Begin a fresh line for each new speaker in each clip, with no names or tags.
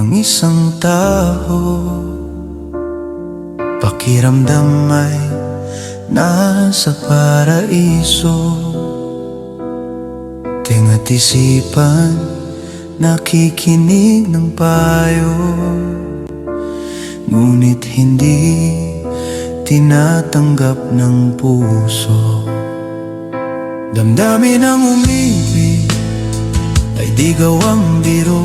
ang isang tao. Pakiramdam ay nasa paraiso. Tinga't isipan, nakikinig ng payo, ngunit hindi tinatanggap ng puso. Damdamin ang umibig ay di gawang biro.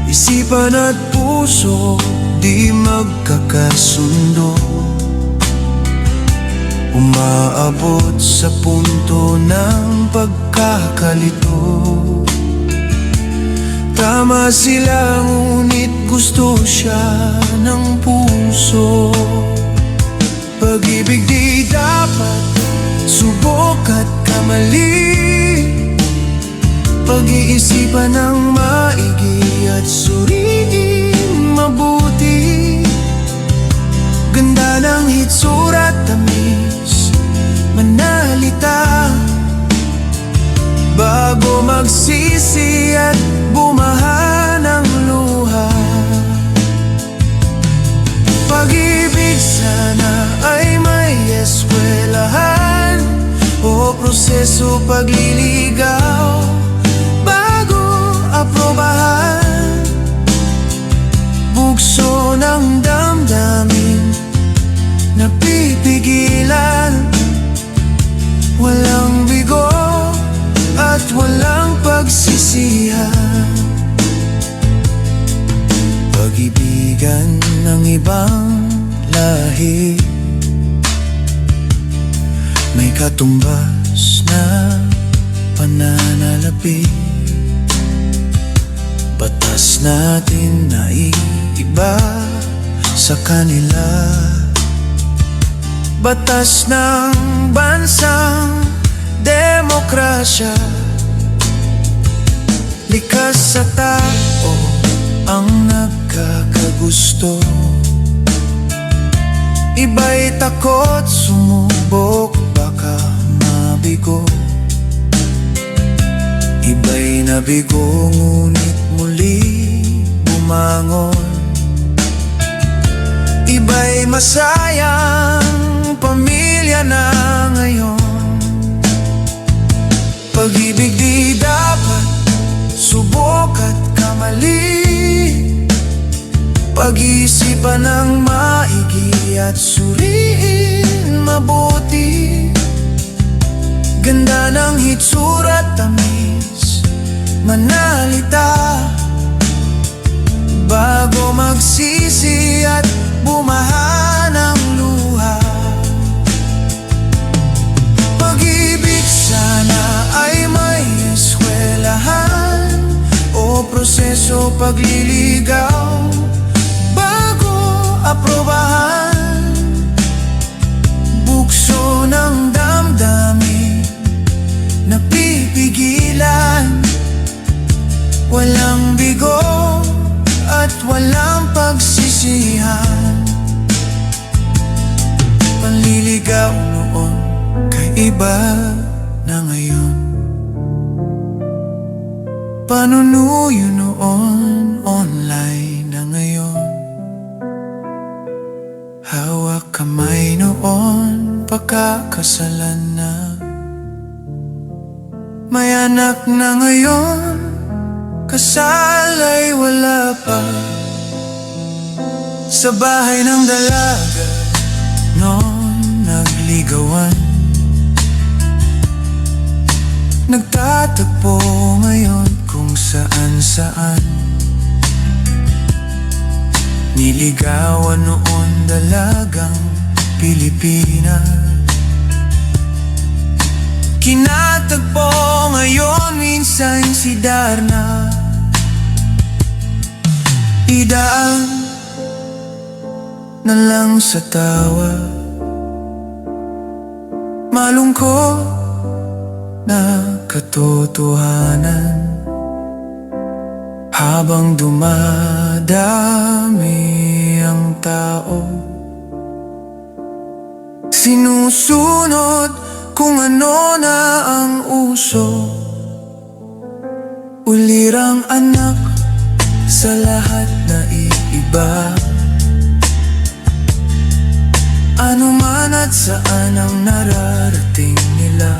Isipan at puso di magkakasundo. Umaabot sa punto ng pagkakalito. Tama sila ngunit gusto siya ng puso. Pag-ibig di dapat subok at kamali. Pag-iisipan ng maigi at suriin mabuti. Ganda ng hitsura, tamis, manalita, bago magsisi at bumaha ng luha. Pag-ibig sana ay may eskwelahan o proseso pagliligaw bago aprobahan. Bugso ng damdamin napipigilan, walang bigo at walang pagsisihan. Pag-ibigan ng ibang lahi, may katumbas na pananalapi. Batas natin na iba sa kanila. Batas ng bansang demokrasya. Likas sa tao ang nagkakagusto. Iba'y takot sumubok, baka mabigo. Iba'y nabigo ngunit muli bumangon. Iba'y masayang pamilya na ngayon. Pag-ibig di dapat subok at kamali. Pag-iisipan ng maigi at suriin mabuti. Ganda ng hitsura, tamis, manalita, bago magsisi at bumaha ng luha. Pag-ibig sana ay may eskwelahan o proseso pagliligaw bago aprobahan. Bugso ng damdamin napipigilan, walang bigo at walang pagsisihan. Panliligaw noon kay iba na ngayon. Panunuyo noon online na ngayon. Hawak kamay noon pagkakasalan na. May anak na ngayon, kasal ay wala pa. Sa bahay ng dalaga noon nagligawan. Nagtatagpo ngayon kung saan-saan. Niligawan noon dalagang Pilipina. Kinatagpo ngayon minsan si Darna. Idaan na lang sa tawa, malungkot na katotohanan. Habang dumadami ang tao, sinusunod kung ano na ang uso. Ulirang anak sa lahat na iiba. Ano man at saan ang nararating nila,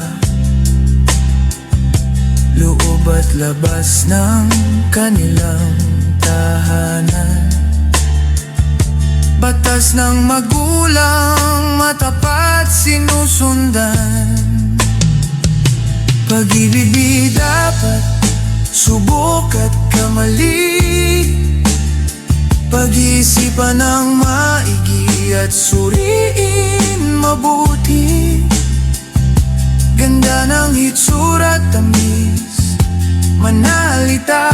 loob at labas ng kanilang tahanan. Batas ng magulang matapat sinusundan. Pag-ibig dapat subok at kamali, pag-iisipan ng maigi at suriin mabuti. Ganda ng hitsura at tamis, manalita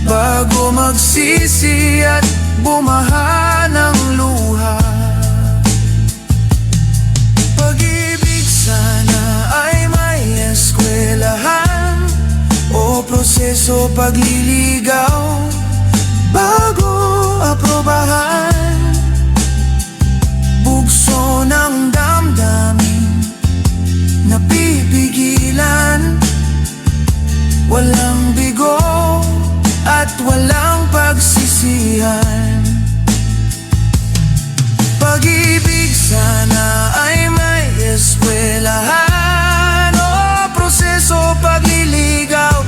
bago magsisi at bumaha ng luha. Pag-ibig sana ay may eskwelahan o proseso pagliligaw bago aprobahan. Bugso ng damdamin napipigilan, walang bigo at walang pagsisihan. Pag-ibig sana ay may eskwelahan o proseso pagliligaw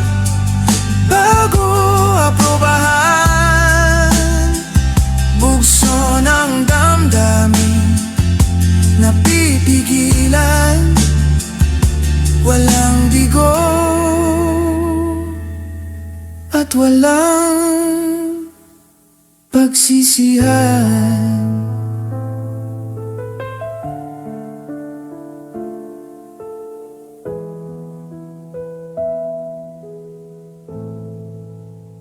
bago aprobahan. Bugso ng damdamin napipigilan, walang bigo at walang pagsisihan.